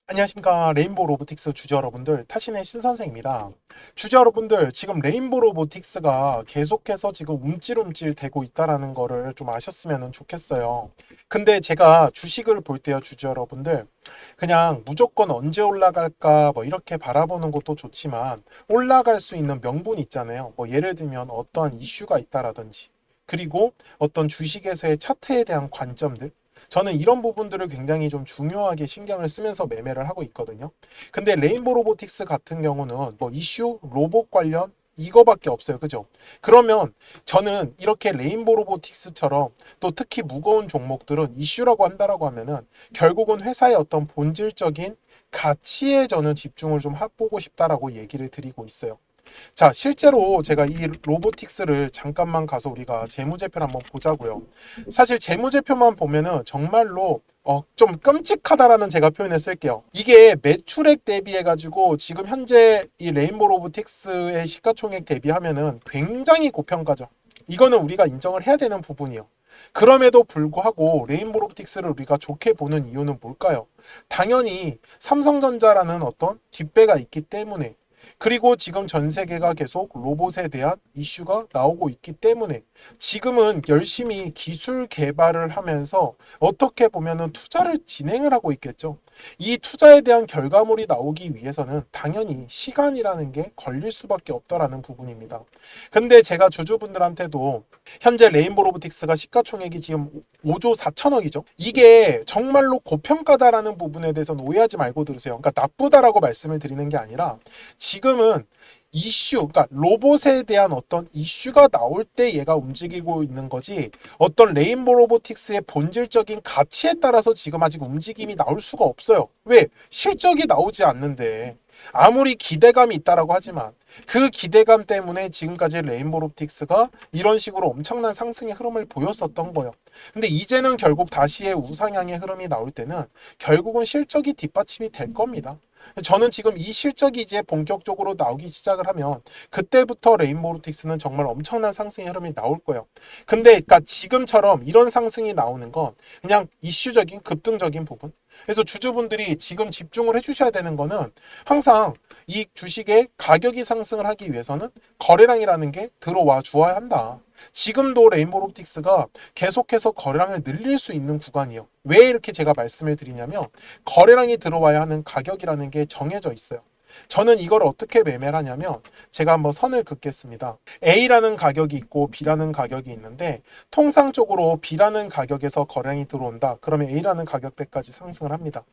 안녕하십니까. 레인보우 로보틱스 주주 여러분들, 타신의 신선생입니다. 주주 여러분들, 지금 레인보우 로보틱스가 계속해서 지금 움찔움찔 되고 있다는 거를 좀 아셨으면 좋겠어요. 근데 제가 주식을 볼 때요, 주주 여러분들, 그냥 무조건 언제 올라갈까 뭐 이렇게 바라보는 것도 좋지만 올라갈 수 있는 명분이 있잖아요. 뭐 예를 들면 어떠한 이슈가 있다라든지, 그리고 어떤 주식에서의 차트에 대한 관점들, 저는 이런 부분들을 굉장히 좀 중요하게 신경을 쓰면서 매매를 하고 있거든요. 근데 레인보우 로보틱스 같은 경우는 뭐 이슈, 로봇 관련 이거밖에 없어요. 그죠? 그러면 저는 이렇게 레인보우 로보틱스처럼 또 특히 무거운 종목들은 이슈라고 한다라고 하면은 결국은 회사의 어떤 본질적인 가치에 저는 집중을 좀 해보고 싶다라고 얘기를 드리고 있어요. 자, 실제로 제가 이 로보틱스를 잠깐만 가서 우리가 재무제표를 한번 보자고요. 사실 재무제표만 보면은 정말로 좀 끔찍하다라는 제가 표현을 쓸게요. 이게 매출액 대비해가지고 지금 현재 이 레인보우 로보틱스의 시가총액 대비하면은 굉장히 고평가죠. 이거는 우리가 인정을 해야 되는 부분이요. 그럼에도 불구하고 레인보우 로보틱스를 우리가 좋게 보는 이유는 뭘까요? 당연히 삼성전자라는 어떤 뒷배가 있기 때문에, 그리고 지금 전 세계가 계속 로봇에 대한 이슈가 나오고 있기 때문에 지금은 열심히 기술 개발을 하면서 어떻게 보면은 투자를 진행을 하고 있겠죠. 이 투자에 대한 결과물이 나오기 위해서는 당연히 시간이라는 게 걸릴 수밖에 없다라는 부분입니다. 근데 제가 주주분들한테도 현재 레인보우 로보틱스가 시가총액이 지금 5조 4천억이죠. 이게 정말로 고평가다라는 부분에 대해서는 오해하지 말고 들으세요. 그러니까 나쁘다라고 말씀을 드리는 게 아니라 지금은 이슈, 그러니까 로봇에 대한 어떤 이슈가 나올 때 얘가 움직이고 있는 거지, 어떤 레인보우 로보틱스의 본질적인 가치에 따라서 지금 아직 움직임이 나올 수가 없어요. 왜? 실적이 나오지 않는데. 아무리 기대감이 있다라고 하지만 그 기대감 때문에 지금까지 레인보우 로보틱스가 이런 식으로 엄청난 상승의 흐름을 보였었던 거예요. 근데 이제는 결국 다시의 우상향의 흐름이 나올 때는 결국은 실적이 뒷받침이 될 겁니다. 저는 지금 이 실적이 이제 본격적으로 나오기 시작을 하면 그때부터 레인보우 로보틱스는 정말 엄청난 상승의 흐름이 나올 거예요. 근데 그러니까 지금처럼 이런 상승이 나오는 건 그냥 이슈적인 급등적인 부분. 그래서 주주분들이 지금 집중을 해주셔야 되는 거는 항상 이 주식의 가격이 상승을 하기 위해서는 거래량이라는 게 들어와 주어야 한다. 지금도 레인보우 로보틱스가 계속해서 거래량을 늘릴 수 있는 구간이에요. 왜 이렇게 제가 말씀을 드리냐면 거래량이 들어와야 하는 가격이라는 게 정해져 있어요. 저는 이걸 어떻게 매매를 하냐면 제가 한번 선을 긋겠습니다. A라는 가격이 있고 B라는 가격이 있는데 통상적으로 B라는 가격에서 거래량이 들어온다. 그러면 A라는 가격대까지 상승을 합니다.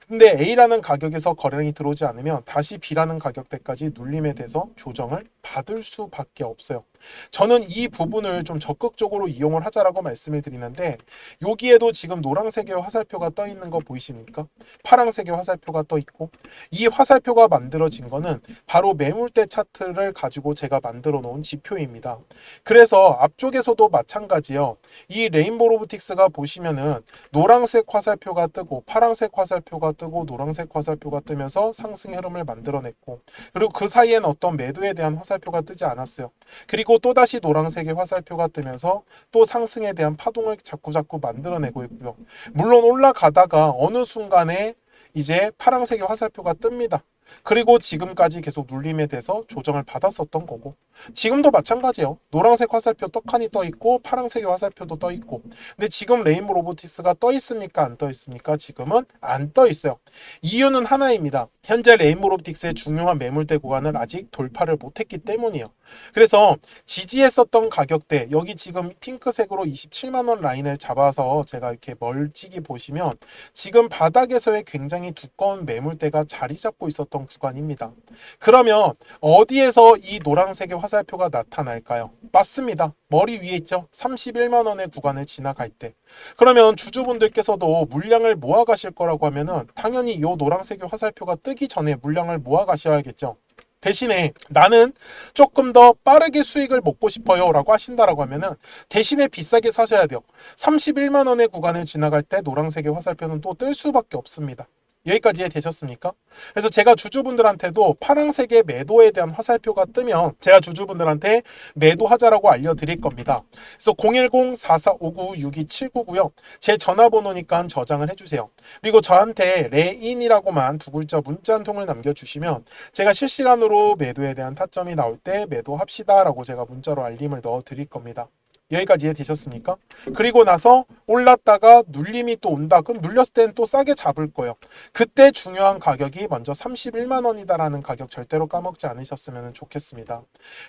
근데 A라는 가격에서 거래량이 들어오지 않으면 다시 B라는 가격대까지 눌림에 대해서 조정을 받을 수밖에 없어요. 저는 이 부분을 좀 적극적으로 이용을 하자라고 말씀을 드리는데 여기에도 지금 노란색의 화살표가 떠 있는 거 보이십니까? 파란색의 화살표가 떠 있고 이 화살표가 만들어진 거는 바로 매물대 차트를 가지고 제가 만들어 놓은 지표입니다. 그래서 앞쪽에서도 마찬가지요. 이 레인보우 로보틱스가 보시면은 노란색 화살표가 뜨고 파란색 화살표가 뜨고 노란색 화살표가 뜨면서 상승의 흐름을 만들어냈고, 그리고 그 사이엔 어떤 매도에 대한 화살표가 뜨지 않았어요. 그리고 또다시 노란색의 화살표가 뜨면서 또 상승에 대한 파동을 자꾸자꾸 만들어내고 있고요. 물론 올라가다가 어느 순간에 이제 파란색의 화살표가 뜹니다. 그리고 지금까지 계속 눌림에 대해서 조정을 받았었던 거고, 지금도 마찬가지예요. 노란색 화살표 떡하니 떠 있고 파란색의 화살표도 떠 있고. 근데 지금 레인보우 로보틱스가 떠 있습니까? 안 떠 있습니까? 지금은 안 떠 있어요. 이유는 하나입니다. 현재 레인보우 로보틱스의 중요한 매물대 구간을 아직 돌파를 못했기 때문이에요. 그래서 지지했었던 가격대, 여기 지금 핑크색으로 27만 원 라인을 잡아서 제가 이렇게 멀찍이 보시면 지금 바닥에서의 굉장히 두꺼운 매물대가 자리 잡고 있었던 구간입니다. 그러면 어디에서 이 노란색의 화살표가 나타날까요? 맞습니다. 머리 위에 있죠. 31만 원의 구간을 지나갈 때. 그러면 주주분들께서도 물량을 모아 가실 거라고 하면은 당연히 이 노란색의 화살표가 뜨기 전에 물량을 모아 가셔야겠죠. 대신에 나는 조금 더 빠르게 수익을 먹고 싶어요 라고 하신다라고 하면은 대신에 비싸게 사셔야 돼요. 31만 원의 구간을 지나갈 때 노란색의 화살표는 또 뜰 수밖에 없습니다. 여기까지 이해되셨습니까? 그래서 제가 주주분들한테도 파란색의 매도에 대한 화살표가 뜨면 제가 주주분들한테 매도하자라고 알려드릴 겁니다. 그래서 010-4459-6279고요. 제 전화번호니까 저장을 해주세요. 그리고 저한테 레인이라고만 두 글자 문자 한 통을 남겨주시면 제가 실시간으로 매도에 대한 타점이 나올 때 매도합시다 라고 제가 문자로 알림을 넣어 드릴 겁니다. 여기까지 이해되셨습니까? 그리고 나서 올랐다가 눌림이 또 온다. 그럼 눌렸을 때는 또 싸게 잡을 거예요. 그때 중요한 가격이 먼저 31만 원이다라는 가격 절대로 까먹지 않으셨으면 좋겠습니다.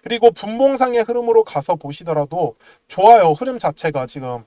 그리고 분봉상의 흐름으로 가서 보시더라도 좋아요. 흐름 자체가 지금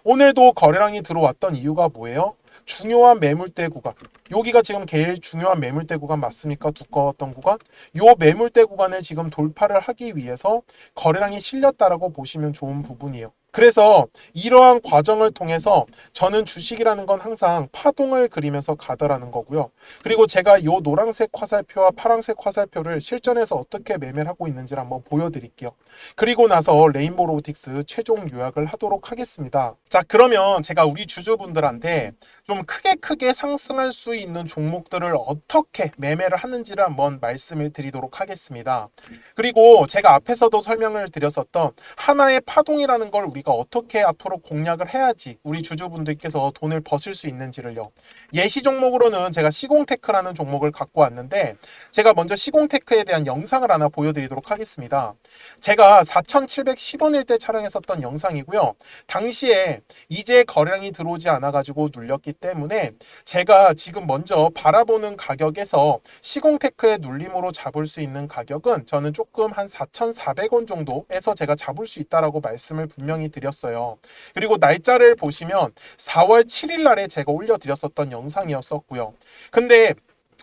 오늘도 거래량이 들어왔던 이유가 뭐예요? 중요한 매물대 구간. 여기가 지금 제일 중요한 매물대 구간 맞습니까? 두꺼웠던 구간. 요 매물대 구간을 지금 돌파를 하기 위해서 거래량이 실렸다라고 보시면 좋은 부분이에요. 그래서 이러한 과정을 통해서 저는 주식이라는 건 항상 파동을 그리면서 가더라는 거고요. 그리고 제가 요 노란색 화살표와 파란색 화살표를 실전에서 어떻게 매매를 하고 있는지를 한번 보여드릴게요. 그리고 나서 레인보우 로보틱스 최종 요약을 하도록 하겠습니다. 자, 그러면 제가 우리 주주분들한테 좀 크게 상승할 수 있는 종목들을 어떻게 매매를 하는지를 한번 말씀을 드리도록 하겠습니다. 그리고 제가 앞에서도 설명을 드렸었던 하나의 파동이라는 걸 우리가 어떻게 앞으로 공략을 해야지 우리 주주분들께서 돈을 버실 수 있는지를요. 예시 종목으로는 제가 시공테크라는 종목을 갖고 왔는데 제가 먼저 시공테크에 대한 영상을 하나 보여드리도록 하겠습니다. 제가 4,710원일 때 촬영했었던 영상이고요. 당시에 이제 거래량이 들어오지 않아가지고 눌렸기 때문에 제가 지금 먼저 바라보는 가격에서 시공테크의 눌림으로 잡을 수 있는 가격은 저는 조금 한 4,400원 정도에서 제가 잡을 수 있다라고 말씀을 분명히 드렸어요. 그리고 날짜를 보시면 4월 7일 날에 제가 올려드렸었던 영상이었었고요. 근데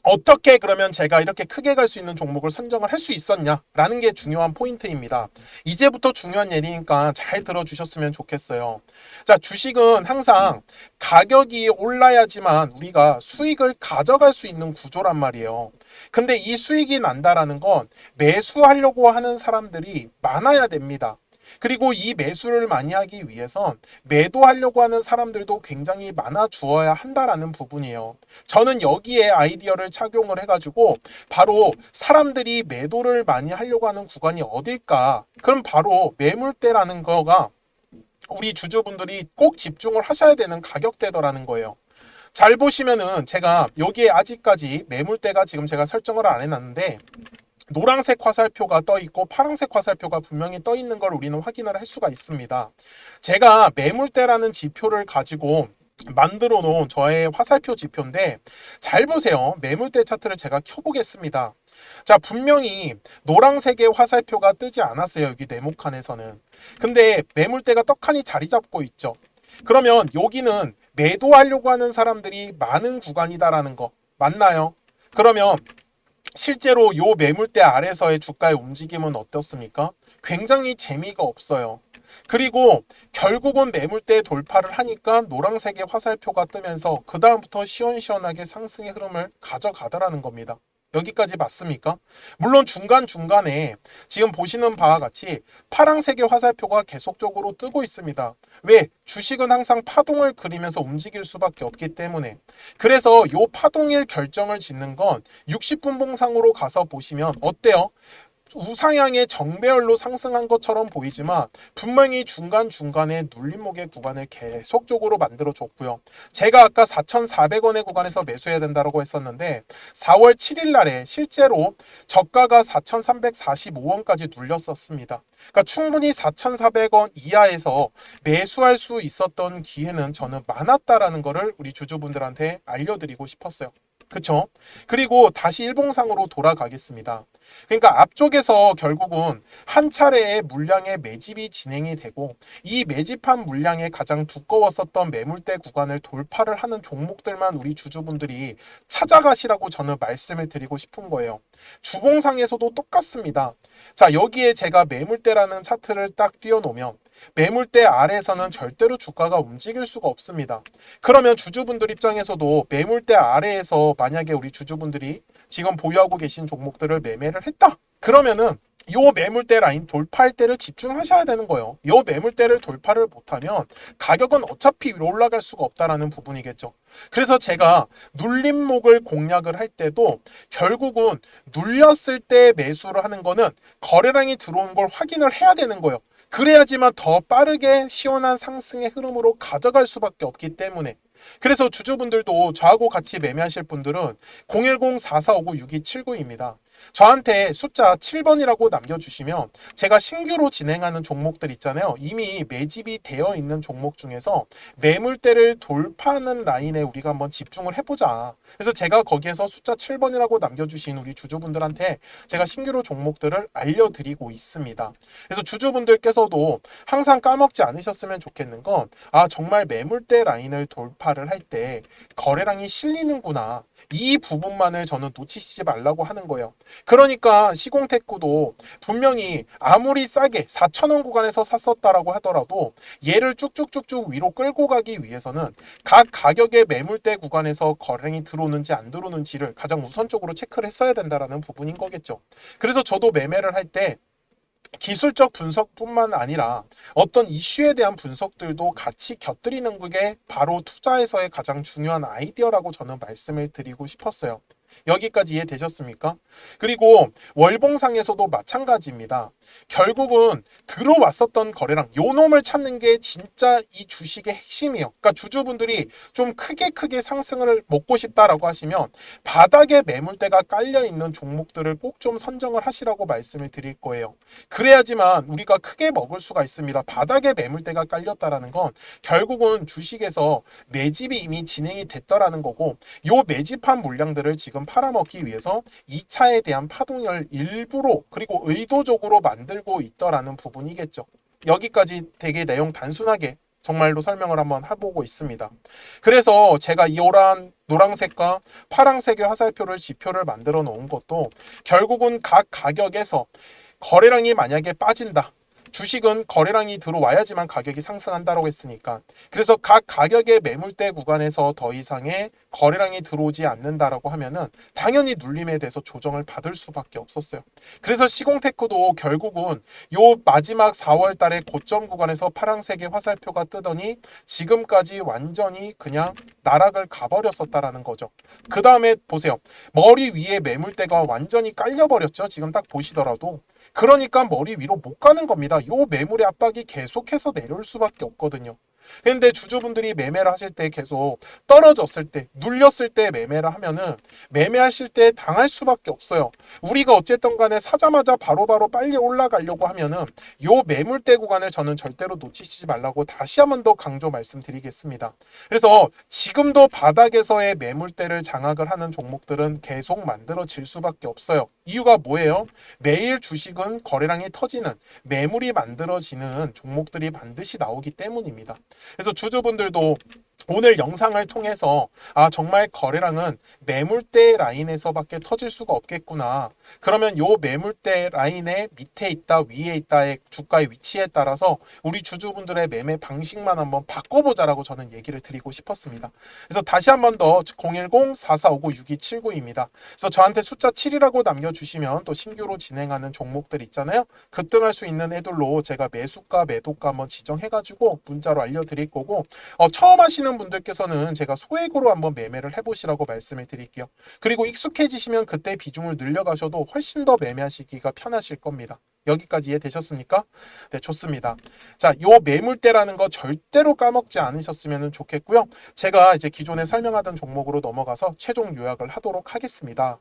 어떻게 그러면 제가 이렇게 크게 갈 수 있는 종목을 선정을 할 수 있었냐라는 게 중요한 포인트입니다. 이제부터 중요한 얘기니까 잘 들어주셨으면 좋겠어요. 자, 주식은 항상 가격이 올라야지만 우리가 수익을 가져갈 수 있는 구조란 말이에요. 근데 이 수익이 난다라는 건 매수하려고 하는 사람들이 많아야 됩니다. 그리고 이 매수를 많이 하기 위해선 매도하려고 하는 사람들도 굉장히 많아 주어야 한다라는 부분이에요. 저는 여기에 아이디어를 착용을 해가지고 바로 사람들이 매도를 많이 하려고 하는 구간이 어딜까? 그럼 바로 매물대라는 거가 우리 주주분들이 꼭 집중을 하셔야 되는 가격대더라는 거예요. 잘 보시면은 제가 여기에 아직까지 매물대가 지금 제가 설정을 안 해놨는데 노란색 화살표가 떠 있고 파란색 화살표가 분명히 떠 있는 걸 우리는 확인을 할 수가 있습니다. 제가 매물대라는 지표를 가지고 만들어 놓은 저의 화살표 지표인데 잘 보세요. 매물대 차트를 제가 켜보겠습니다. 자, 분명히 노란색의 화살표가 뜨지 않았어요. 여기 네모칸에서는. 근데 매물대가 떡하니 자리 잡고 있죠. 그러면 여기는 매도하려고 하는 사람들이 많은 구간이다라는 거 맞나요? 그러면 실제로 요 매물대 아래서의 주가의 움직임은 어떻습니까? 굉장히 재미가 없어요. 그리고 결국은 매물대 돌파를 하니까 노란색의 화살표가 뜨면서 그 다음부터 시원시원하게 상승의 흐름을 가져가더라는 겁니다. 여기까지 맞습니까? 물론 중간중간에 지금 보시는 바와 같이 파란색의 화살표가 계속적으로 뜨고 있습니다. 왜? 주식은 항상 파동을 그리면서 움직일 수밖에 없기 때문에. 그래서 요 파동일 결정을 짓는 건 60분 봉상으로 가서 보시면 어때요? 우상향의 정배열로 상승한 것처럼 보이지만 분명히 중간중간에 눌림목의 구간을 계속적으로 만들어 줬고요. 제가 아까 4,400원의 구간에서 매수해야 된다고 했었는데 4월 7일 날에 실제로 저가가 4,345원까지 눌렸었습니다. 그러니까 충분히 4,400원 이하에서 매수할 수 있었던 기회는 저는 많았다라는 거를 우리 주주분들한테 알려드리고 싶었어요. 그쵸? 그리고 다시 일봉상으로 돌아가겠습니다. 그러니까 앞쪽에서 결국은 한 차례의 물량의 매집이 진행이 되고 이 매집한 물량의 가장 두꺼웠었던 매물대 구간을 돌파를 하는 종목들만 우리 주주분들이 찾아가시라고 저는 말씀을 드리고 싶은 거예요. 주봉상에서도 똑같습니다. 자, 여기에 제가 매물대라는 차트를 딱 띄워놓으면 매물대 아래에서는 절대로 주가가 움직일 수가 없습니다. 그러면 주주분들 입장에서도 매물대 아래에서 만약에 우리 주주분들이 지금 보유하고 계신 종목들을 매매를 했다. 그러면은 요 매물대 라인 돌파할 때를 집중하셔야 되는 거예요. 요 매물대를 돌파를 못하면 가격은 어차피 위로 올라갈 수가 없다라는 부분이겠죠. 그래서 제가 눌림목을 공략을 할 때도 결국은 눌렸을 때 매수를 하는 거는 거래량이 들어온 걸 확인을 해야 되는 거예요. 그래야지만 더 빠르게 시원한 상승의 흐름으로 가져갈 수밖에 없기 때문에. 그래서 주주분들도 저하고 같이 매매하실 분들은 010-4459-6279입니다. 저한테 숫자 7번이라고 남겨주시면 제가 신규로 진행하는 종목들 있잖아요. 이미 매집이 되어 있는 종목 중에서 매물대를 돌파하는 라인에 우리가 한번 집중을 해보자. 그래서 제가 거기에서 숫자 7번이라고 남겨주신 우리 주주분들한테 제가 신규로 종목들을 알려드리고 있습니다. 그래서 주주분들께서도 항상 까먹지 않으셨으면 좋겠는 건 정말 매물대 라인을 돌파를 할 때 거래량이 실리는구나. 이 부분만을 저는 놓치시지 말라고 하는 거예요. 그러니까 시공테크도 분명히 아무리 싸게 4,000원 구간에서 샀었다라고 하더라도 얘를 쭉쭉쭉쭉 위로 끌고 가기 위해서는 각 가격의 매물대 구간에서 거래량이 들어오는지 안 들어오는지를 가장 우선적으로 체크를 했어야 된다라는 부분인 거겠죠. 그래서 저도 매매를 할 때 기술적 분석뿐만 아니라 어떤 이슈에 대한 분석들도 같이 곁들이는 게 바로 투자에서의 가장 중요한 아이디어라고 저는 말씀을 드리고 싶었어요. 여기까지 이해되셨습니까? 그리고 월봉상에서도 마찬가지입니다. 결국은 들어왔었던 거래량, 요 놈을 찾는 게 진짜 이 주식의 핵심이에요. 그러니까 주주분들이 좀 크게 상승을 먹고 싶다라고 하시면 바닥에 매물대가 깔려 있는 종목들을 꼭 좀 선정을 하시라고 말씀을 드릴 거예요. 그래야지만 우리가 크게 먹을 수가 있습니다. 바닥에 매물대가 깔렸다라는 건 결국은 주식에서 매집이 이미 진행이 됐더라는 거고, 요 매집한 물량들을 지금 팔아먹기 위해서 2차에 대한 파동을 일부러 그리고 의도적으로 만들고 있더라는 부분이겠죠. 여기까지 되게 내용 단순하게 정말로 설명을 한번 해보고 있습니다. 그래서 제가 이 노란색과 파란색의 화살표를 지표를 만들어 놓은 것도 결국은 각 가격에서 거래량이 만약에 빠진다. 주식은 거래량이 들어와야지만 가격이 상승한다고 했으니까. 그래서 각 가격의 매물대 구간에서 더 이상의 거래량이 들어오지 않는다라고 하면은 당연히 눌림에 대해서 조정을 받을 수밖에 없었어요. 그래서 시공테크도 결국은 요 마지막 4월 달에 고점 구간에서 파란색의 화살표가 뜨더니 지금까지 완전히 그냥 나락을 가버렸었다라는 거죠. 그 다음에 보세요. 머리 위에 매물대가 완전히 깔려버렸죠. 지금 딱 보시더라도. 그러니까 머리 위로 못 가는 겁니다. 요 매물의 압박이 계속해서 내려올 수밖에 없거든요. 근데 주주분들이 매매를 하실 때 계속 떨어졌을 때, 눌렸을 때 매매를 하면은 매매하실 때 당할 수밖에 없어요. 우리가 어쨌든 간에 사자마자 바로바로 빨리 올라가려고 하면은 요 매물대 구간을 저는 절대로 놓치시지 말라고 다시 한 번 더 강조 말씀드리겠습니다. 그래서 지금도 바닥에서의 매물대를 장악을 하는 종목들은 계속 만들어질 수밖에 없어요. 이유가 뭐예요? 매일 주식은 거래량이 터지는 매물이 만들어지는 종목들이 반드시 나오기 때문입니다. 그래서 주주분들도 오늘 영상을 통해서 정말 거래량은 매물대 라인에서밖에 터질 수가 없겠구나. 그러면 요 매물대 라인의 밑에 있다 위에 있다의 주가의 위치에 따라서 우리 주주분들의 매매 방식만 한번 바꿔보자라고 저는 얘기를 드리고 싶었습니다. 그래서 다시 한번 더 010-4459-6279입니다. 그래서 저한테 숫자 7이라고 남겨주시면 또 신규로 진행하는 종목들 있잖아요. 급등할 수 있는 애들로 제가 매수가 매도가 한번 지정해가지고 문자로 알려드릴 거고, 처음 하시는 분들께서는 제가 소액으로 한번 매매를 해보시라고 말씀을 드릴게요. 그리고 익숙해지시면 그때 비중을 늘려가셔도 훨씬 더 매매하시기가 편하실 겁니다. 여기까지 이해되셨습니까? 네, 좋습니다. 자, 요 매물대라는 거 절대로 까먹지 않으셨으면 좋겠고요. 제가 이제 기존에 설명하던 종목으로 넘어가서 최종 요약을 하도록 하겠습니다.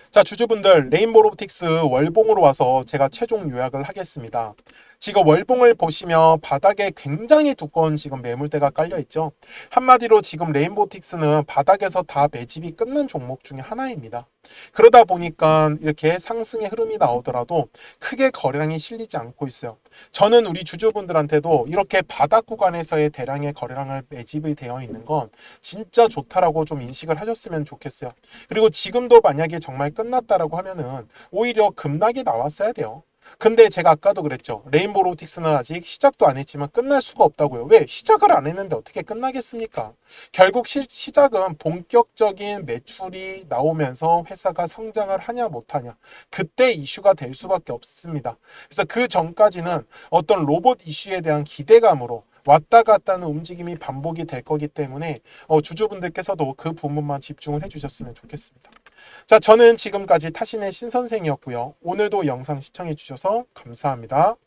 자, 주주분들, 레인보우 로보틱스 월봉으로 와서 제가 최종 요약을 하겠습니다. 지금 월봉을 보시면 바닥에 굉장히 두꺼운 지금 매물대가 깔려 있죠. 한마디로 지금 레인보우틱스는 바닥에서 다 매집이 끝난 종목 중에 하나입니다. 그러다 보니까 이렇게 상승의 흐름이 나오더라도 크게 거래량이 실리지 않고 있어요. 저는 우리 주주분들한테도 이렇게 바닥 구간에서의 대량의 거래량을 매집이 되어 있는 건 진짜 좋다라고 좀 인식을 하셨으면 좋겠어요. 그리고 지금도 만약에 정말 끝났다라고 하면은 오히려 급락이 나왔어야 돼요. 근데 제가 아까도 그랬죠. 레인보우 로보틱스는 아직 시작도 안 했지만 끝날 수가 없다고요. 왜? 시작을 안 했는데 어떻게 끝나겠습니까? 결국 시작은 본격적인 매출이 나오면서 회사가 성장을 하냐 못하냐, 그때 이슈가 될 수밖에 없습니다. 그래서 그 전까지는 어떤 로봇 이슈에 대한 기대감으로 왔다 갔다 하는 움직임이 반복이 될 거기 때문에 주주분들께서도 그 부분만 집중을 해주셨으면 좋겠습니다. 자, 저는 지금까지 타신의 신선생이었고요. 오늘도 영상 시청해 주셔서 감사합니다.